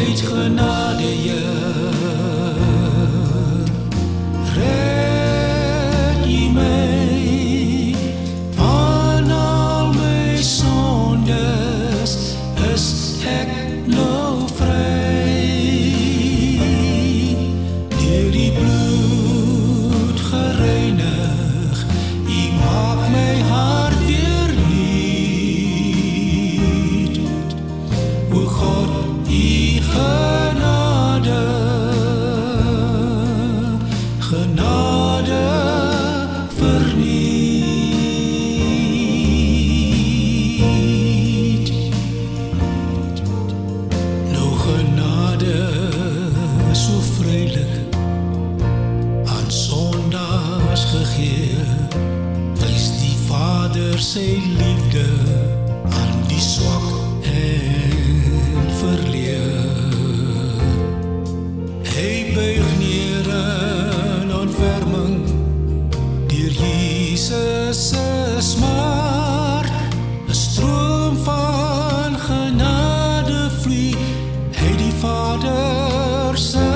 uit genade, red U my van al my sondes, is ek nou vry. Deur die bloed gereinig, U maak my hart weer nuut. O God, U genade, genade verniet. Nou genade so vrylik aan sondaars gegee, wys die Vader sy liefde aan die swak en verleë. Hy buig neer in ontferming deur Jesus se smart. 'n stroom van genade vloei uit die Vader se